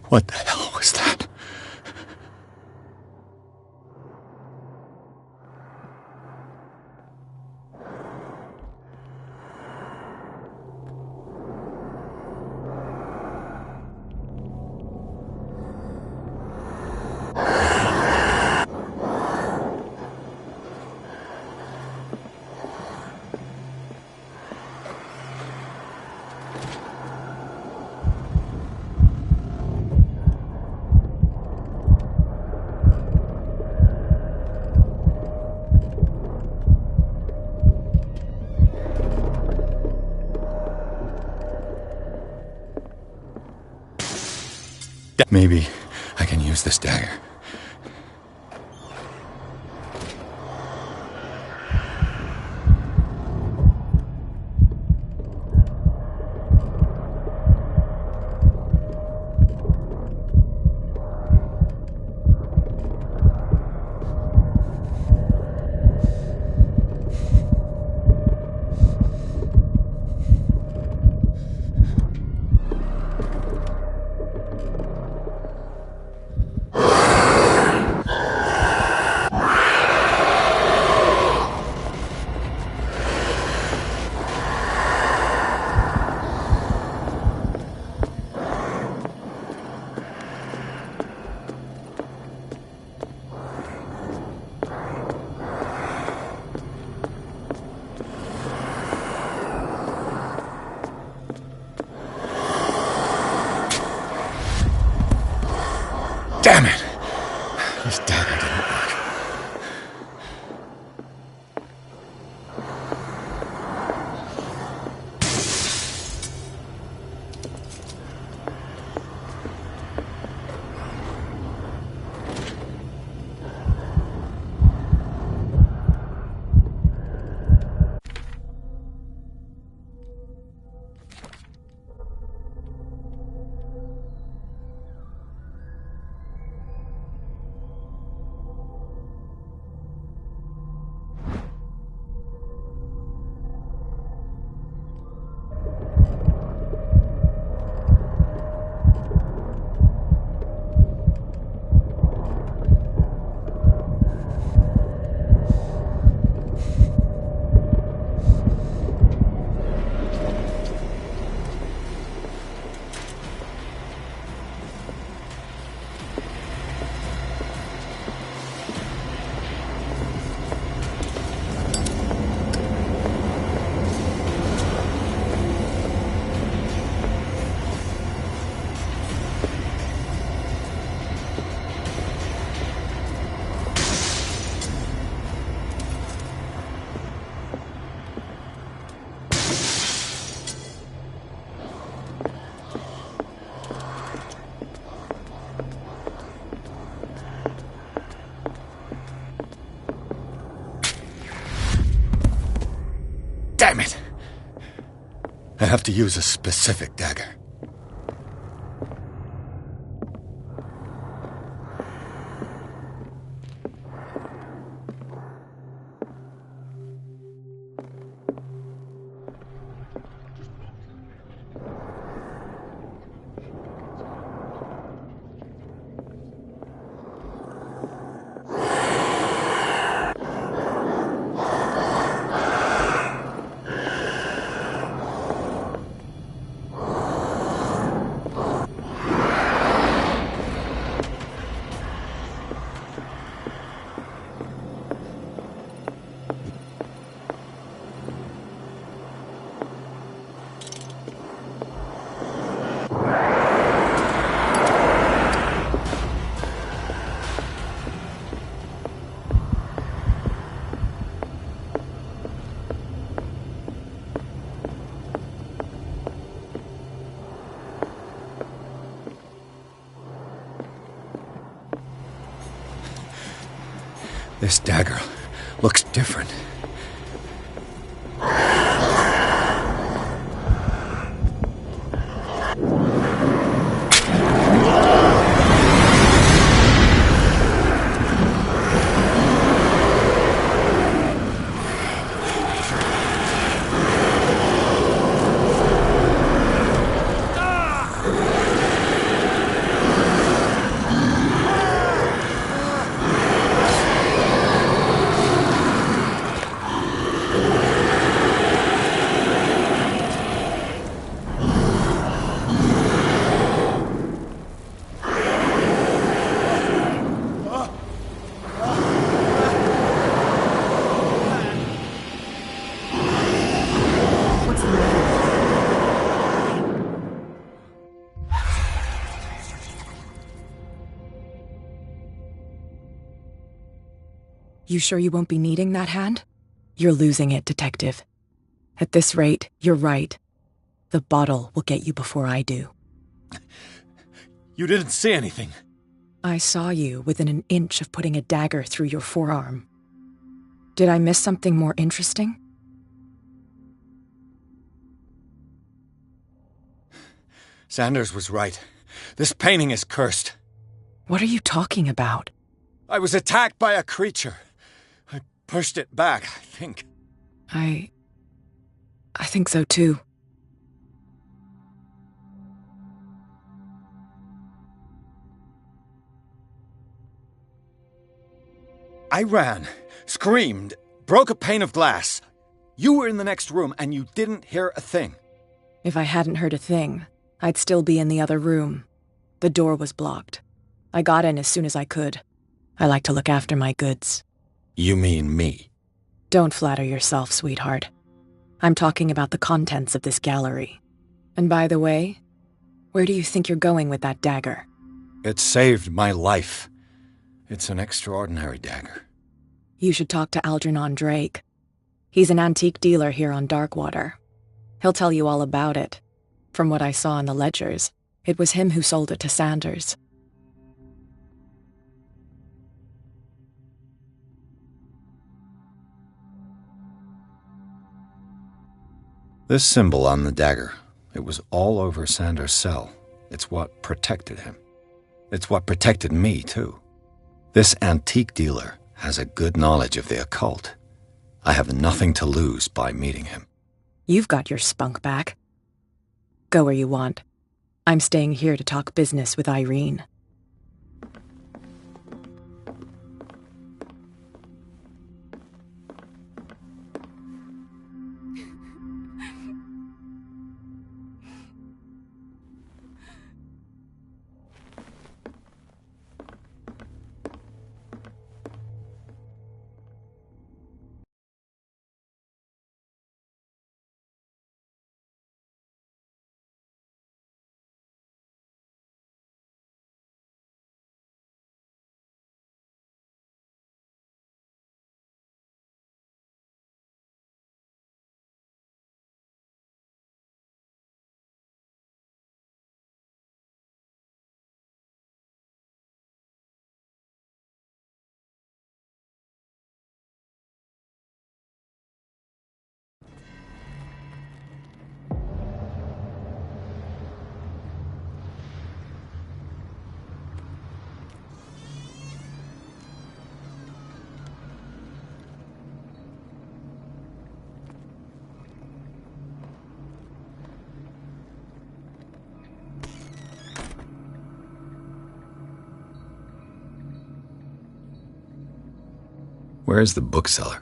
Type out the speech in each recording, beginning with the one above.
What the hell was that? Maybe I can use this dagger. Damn it! This dagger didn't work. Damn it! I have to use a specific dagger. This dagger looks different. You sure you won't be needing that hand? You're losing it, Detective. At this rate, you're right. The bottle will get you before I do. You didn't see anything. I saw you within an inch of putting a dagger through your forearm. Did I miss something more interesting? Sanders was right. This painting is cursed. What are you talking about? I was attacked by a creature. I pushed it back, I think. I think so too. I ran, screamed, broke a pane of glass. You were in the next room and you didn't hear a thing. If I hadn't heard a thing, I'd still be in the other room. The door was blocked. I got in as soon as I could. I like to look after my goods. You mean me? Don't flatter yourself, sweetheart. I'm talking about the contents of this gallery. And by the way, where do you think you're going with that dagger? It saved my life. It's an extraordinary dagger. You should talk to Algernon Drake. He's an antique dealer here on Darkwater. He'll tell you all about it. From what I saw in the ledgers, it was him who sold it to Sanders. This symbol on the dagger, it was all over Sanders' cell. It's what protected him. It's what protected me, too. This antique dealer has a good knowledge of the occult. I have nothing to lose by meeting him. You've got your spunk back. Go where you want. I'm staying here to talk business with Irene. Where is the bookseller?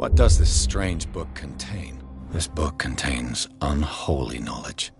What does this strange book contain? This book contains unholy knowledge.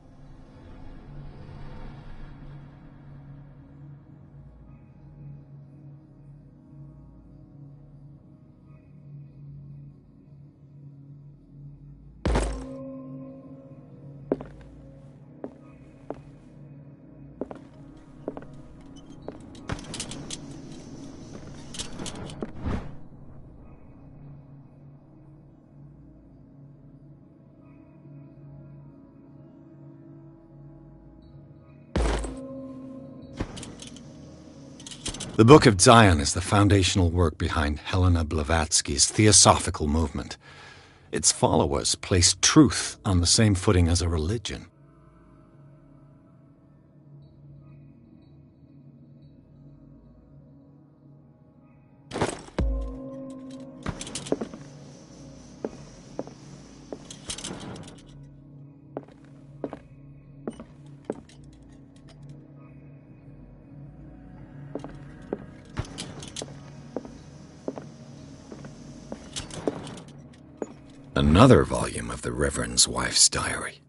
The Book of Zion is the foundational work behind Helena Blavatsky's Theosophical movement. Its followers place truth on the same footing as a religion. Another volume of the Reverend's wife's diary.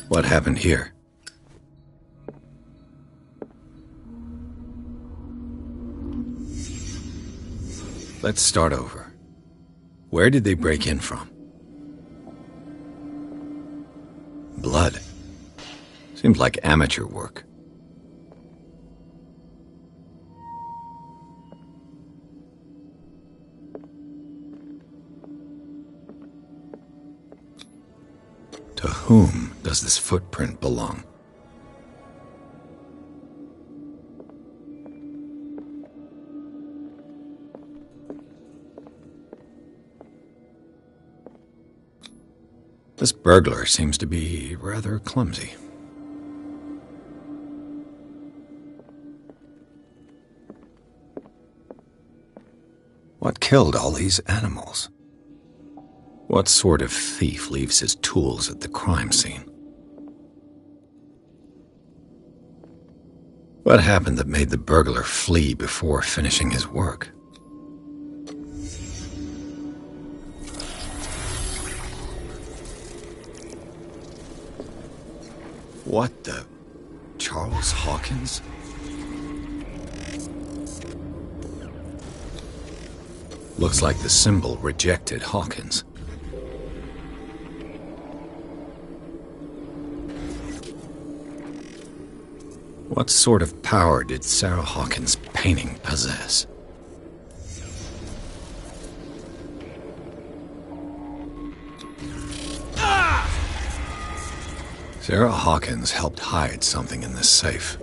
What happened here? Let's start over. Where did they break in from? Blood. Seems like amateur work. To whom does this footprint belong? This burglar seems to be rather clumsy. What killed all these animals? What sort of thief leaves his tools at the crime scene? What happened that made the burglar flee before finishing his work? What the... Charles Hawkins? Looks like the symbol rejected Hawkins. What sort of power did Sarah Hawkins' painting possess? Sarah Hawkins helped hide something in this safe.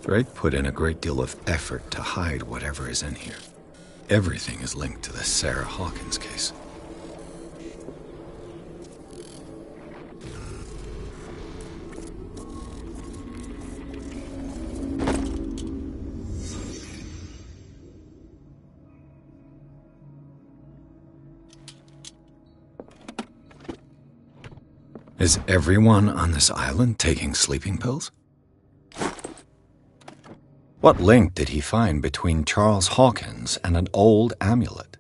Drake put in a great deal of effort to hide whatever is in here. Everything is linked to the Sarah Hawkins case. Is everyone on this island taking sleeping pills? What link did he find between Charles Hawkins and an old amulet?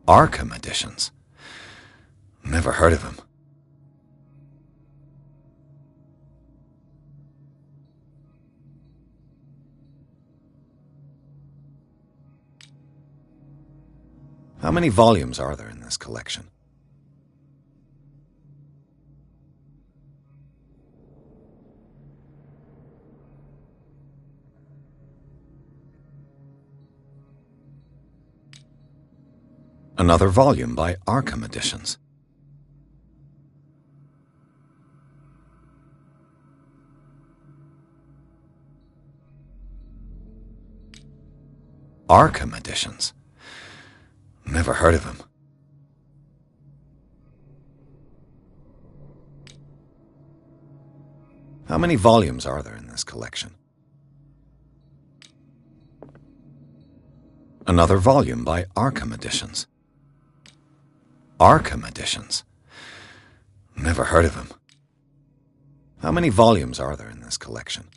Arkham editions? Never heard of him. How many volumes are there in this collection? Another volume by Arkham Editions. Arkham Editions? Never heard of him. How many volumes are there in this collection? Another volume by Arkham Editions. Arkham Editions? Never heard of him. How many volumes are there in this collection?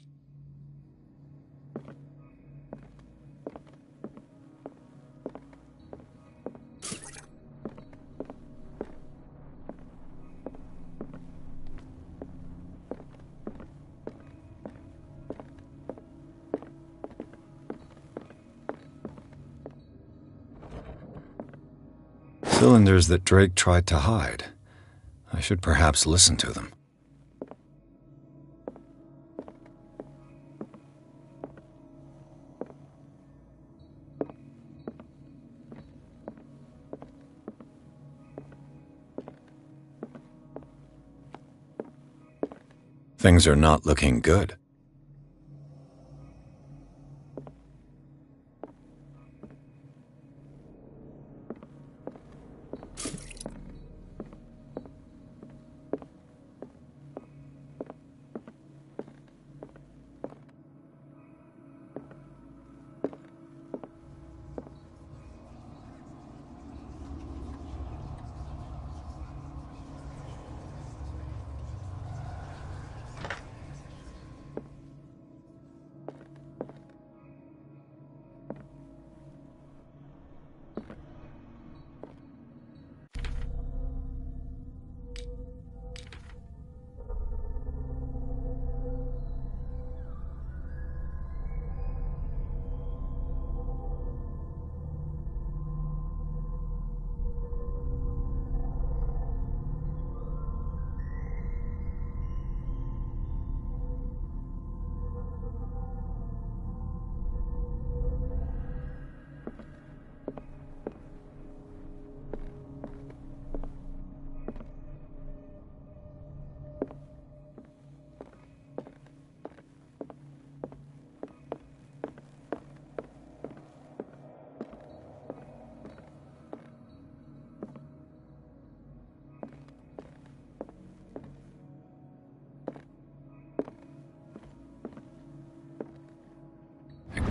Cylinders that Drake tried to hide. I should perhaps listen to them. Things are not looking good.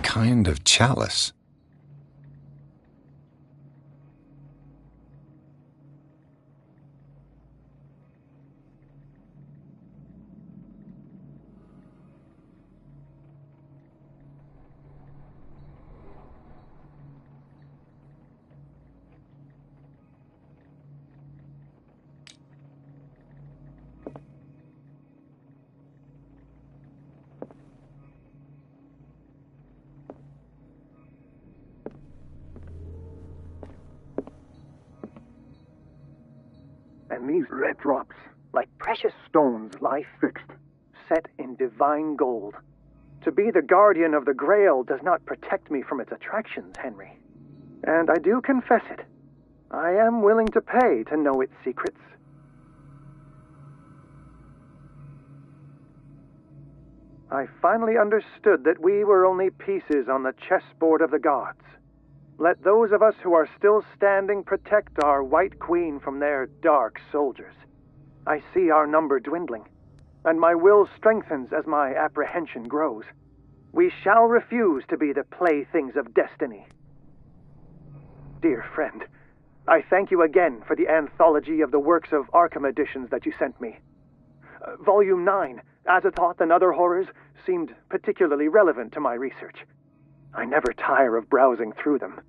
Kind of chalice. And these red drops, like precious stones, lie fixed, set in divine gold. To be the guardian of the Grail does not protect me from its attractions, Henry. And I do confess it. I am willing to pay to know its secrets. I finally understood that we were only pieces on the chessboard of the gods. Let those of us who are still standing protect our White Queen from their dark soldiers. I see our number dwindling, and my will strengthens as my apprehension grows. We shall refuse to be the playthings of destiny. Dear friend, I thank you again for the anthology of the works of Arkham editions that you sent me. Volume 9, Azathoth and Other Horrors, seemed particularly relevant to my research. I never tire of browsing through them.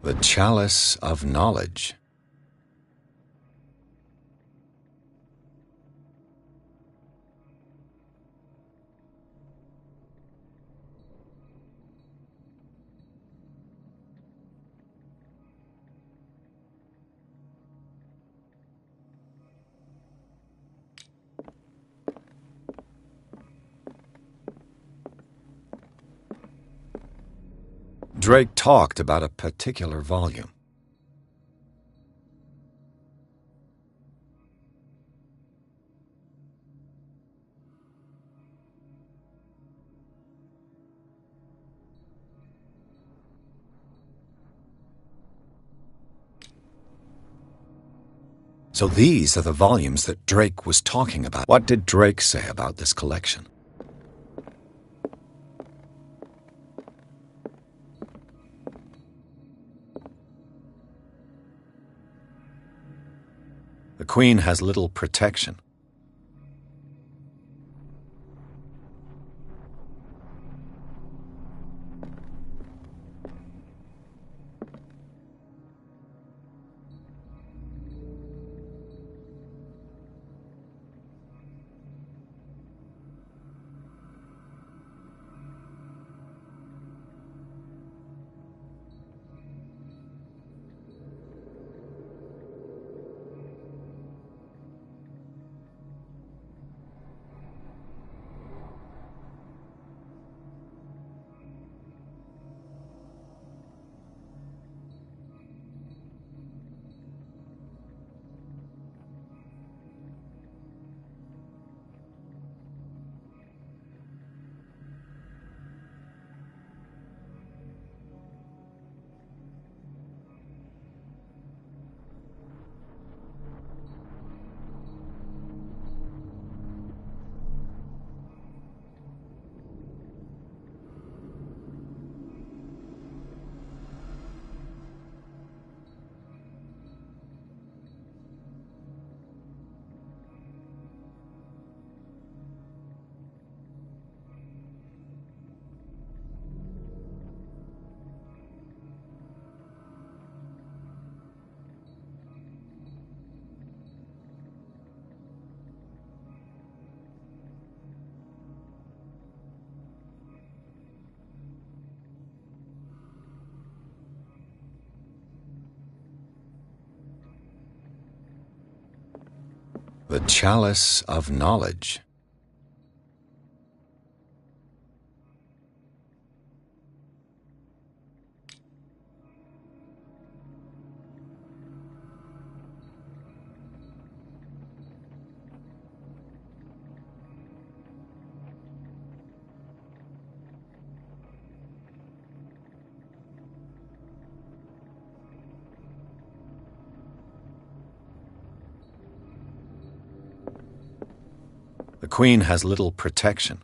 The chalice of knowledge. Drake talked about a particular volume. So these are the volumes that Drake was talking about. What did Drake say about this collection? The Queen has little protection. The chalice of knowledge. The Queen has little protection.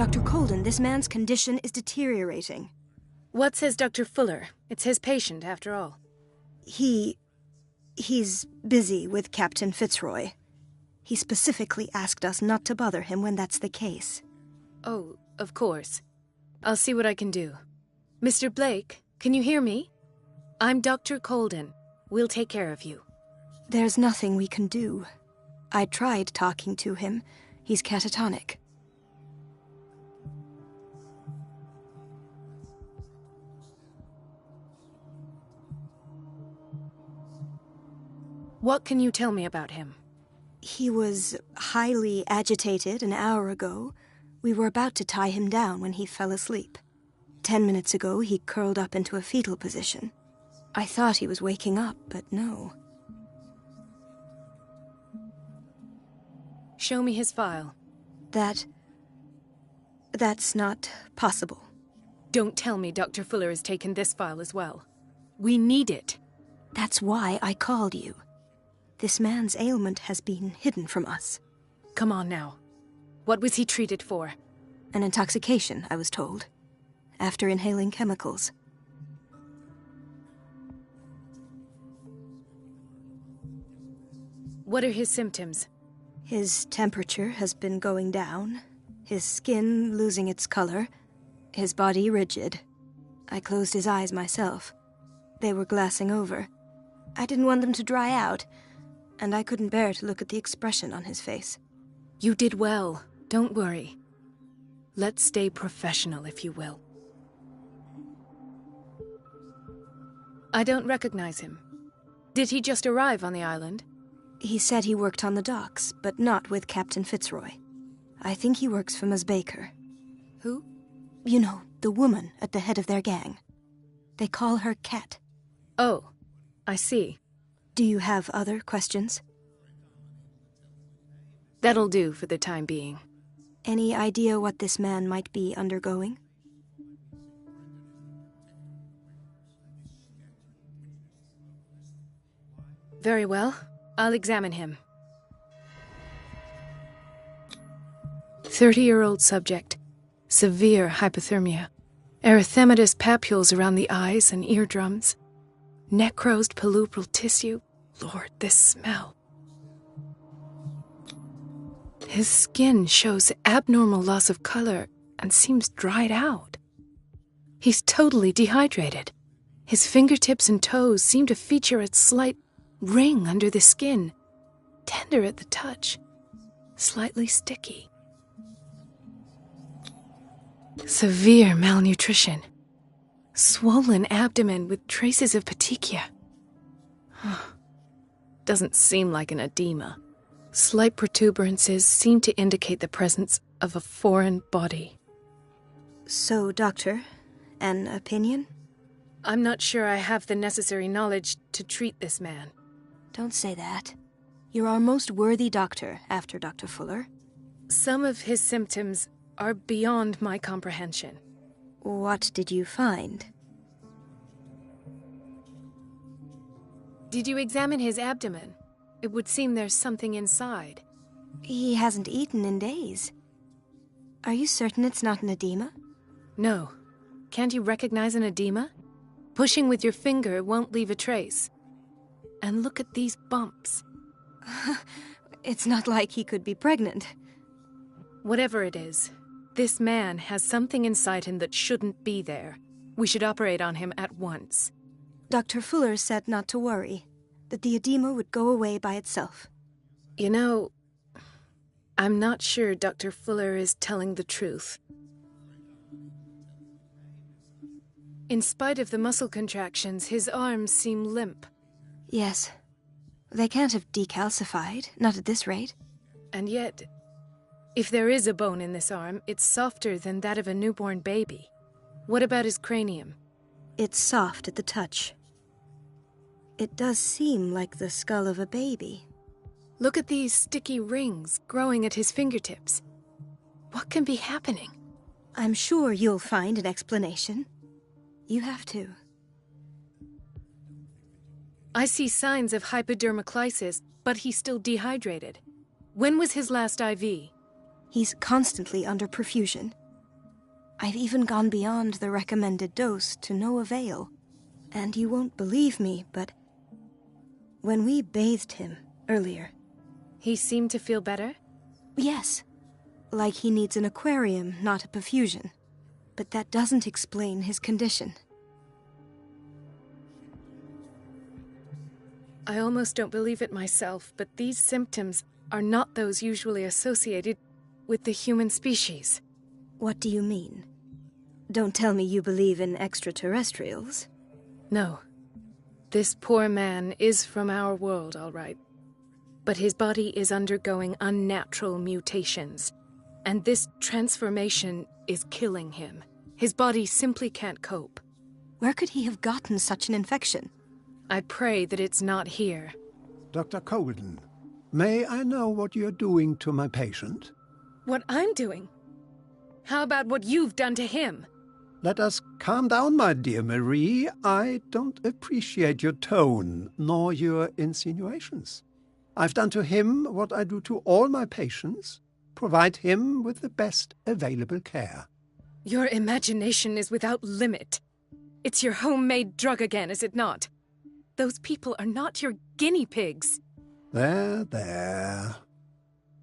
Dr. Colden, this man's condition is deteriorating. What says Dr. Fuller? It's his patient, after all. He's busy with Captain Fitzroy. He specifically asked us not to bother him when that's the case. Oh, of course. I'll see what I can do. Mr. Blake, can you hear me? I'm Dr. Colden. We'll take care of you. There's nothing we can do. I tried talking to him. He's catatonic. What can you tell me about him? He was highly agitated an hour ago. We were about to tie him down when he fell asleep. 10 minutes ago, he curled up into a fetal position. I thought he was waking up, but no. Show me his file. That's not possible. Don't tell me Dr. Fuller has taken this file as well. We need it. That's why I called you. This man's ailment has been hidden from us. Come on now. What was he treated for? An intoxication, I was told, after inhaling chemicals. What are his symptoms? His temperature has been going down, his skin losing its color, his body rigid. I closed his eyes myself. They were glassing over. I didn't want them to dry out, and I couldn't bear to look at the expression on his face. You did well. Don't worry. Let's stay professional, if you will. I don't recognize him. Did he just arrive on the island? He said he worked on the docks, but not with Captain Fitzroy. I think he works for Ms. Baker. Who? You know, the woman at the head of their gang. They call her Cat. Oh, I see. Do you have other questions? That'll do for the time being. Any idea what this man might be undergoing? Very well. I'll examine him. 30-year-old subject. Severe hypothermia. Erythematous papules around the eyes and eardrums. Necrosed palpebral tissue. Lord, this smell. His skin shows abnormal loss of color and seems dried out. He's totally dehydrated. His fingertips and toes seem to feature a slight ring under the skin, tender at the touch, slightly sticky. Severe malnutrition. Swollen abdomen with traces of petechia. Doesn't seem like an edema. Slight protuberances seem to indicate the presence of a foreign body. So, doctor, an opinion? I'm not sure I have the necessary knowledge to treat this man. Don't say that. You're our most worthy doctor after Dr. Fuller. Some of his symptoms are beyond my comprehension. What did you find? Did you examine his abdomen? It would seem there's something inside. He hasn't eaten in days. Are you certain it's not an edema? No. Can't you recognize an edema? Pushing with your finger won't leave a trace. And look at these bumps. It's not like he could be pregnant. Whatever it is, this man has something inside him that shouldn't be there. We should operate on him at once. Dr. Fuller said not to worry, that the edema would go away by itself. You know, I'm not sure Dr. Fuller is telling the truth. In spite of the muscle contractions, his arms seem limp. Yes. They can't have decalcified, not at this rate. And yet, if there is a bone in this arm, it's softer than that of a newborn baby. What about his cranium? It's soft at the touch. It does seem like the skull of a baby. Look at these sticky rings growing at his fingertips. What can be happening? I'm sure you'll find an explanation. You have to. I see signs of hypodermoclysis, but he's still dehydrated. When was his last IV? He's constantly under perfusion. I've even gone beyond the recommended dose to no avail. And you won't believe me, but when we bathed him earlier... He seemed to feel better? Yes. Like he needs an aquarium, not a perfusion. But that doesn't explain his condition. I almost don't believe it myself, but these symptoms are not those usually associated with the human species. What do you mean? Don't tell me you believe in extraterrestrials. No. This poor man is from our world, all right. But his body is undergoing unnatural mutations, and this transformation is killing him. His body simply can't cope. Where could he have gotten such an infection? I pray that it's not here. Dr. Colden, may I know what you're doing to my patient? What I'm doing? How about what you've done to him? Let us calm down, my dear Marie. I don't appreciate your tone, nor your insinuations. I've done to him what I do to all my patients, provide him with the best available care. Your imagination is without limit. It's your homemade drug again, is it not? Those people are not your guinea pigs. There, there.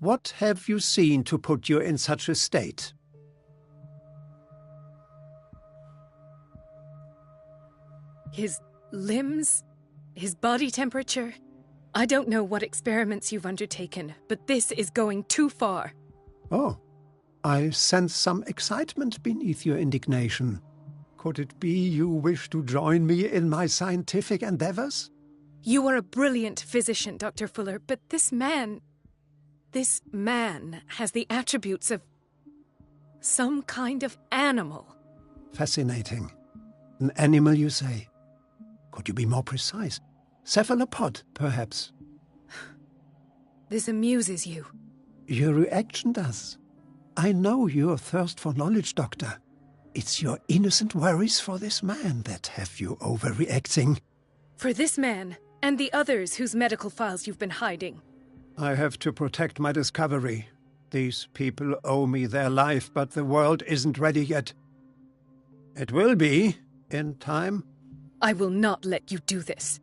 What have you seen to put you in such a state? His limbs? His body temperature? I don't know what experiments you've undertaken, but this is going too far. Oh, I sense some excitement beneath your indignation. Could it be you wish to join me in my scientific endeavors? You are a brilliant physician, Dr. Fuller, but this man has the attributes of some kind of animal. Fascinating. An animal, you say? Could you be more precise? Cephalopod, perhaps? This amuses you. Your reaction does. I know your thirst for knowledge, Doctor. It's your innocent worries for this man that have you overreacting. For this man, and the others whose medical files you've been hiding. I have to protect my discovery. These people owe me their life, but the world isn't ready yet. It will be, in time. I will not let you do this.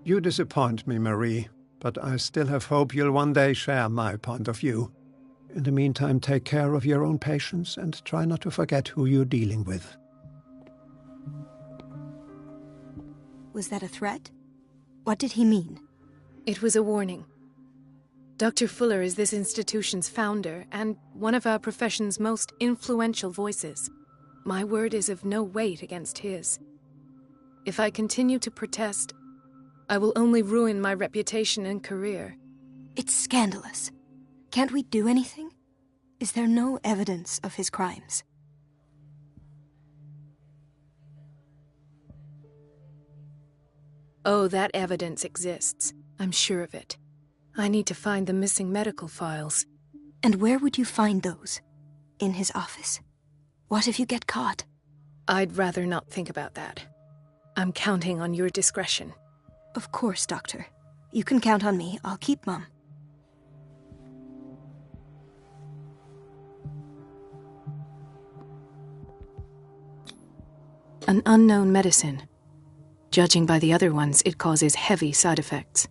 You disappoint me, Marie, but I still have hope you'll one day share my point of view. In the meantime, take care of your own patients and try not to forget who you're dealing with. Was that a threat? What did he mean? It was a warning. Dr. Fuller is this institution's founder and one of our profession's most influential voices. My word is of no weight against his. If I continue to protest, I will only ruin my reputation and career. It's scandalous. Can't we do anything? Is there no evidence of his crimes? Oh, that evidence exists. I'm sure of it. I need to find the missing medical files. And where would you find those? In his office? What if you get caught? I'd rather not think about that. I'm counting on your discretion. Of course, Doctor. You can count on me. I'll keep Mum. An unknown medicine. Judging by the other ones, it causes heavy side effects.